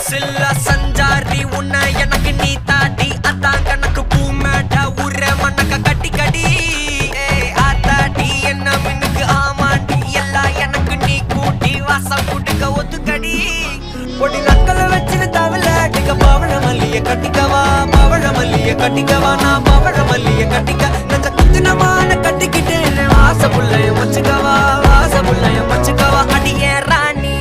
சில்ல சஞ்சாரி உன்னை எனக்கு நீ தாடி அதான் கணக்கு பூமேட உர மண்ணக்க கட்டி கடி ஆத்தாடி என்ன மின்னுக்கு ஆமாண்டி எல்லாம் எனக்கு நீ கூட்டி வாசம் கூட்டுக்க ஒத்துக்கடி பொடி நக்கல வச்சுன்னு தவள அடிக்க பவழ மல்லிய கட்டிக்கவா பவழ மல்லிய கட்டிக்கவா நான் பவழ மல்லிய கட்டிக்க நெஞ்ச குத்துனமான கட்டிக்கிட்டு வாச புள்ளைய வச்சுக்கவா வாச புள்ளைய வச்சுக்கவா அடியே ராணி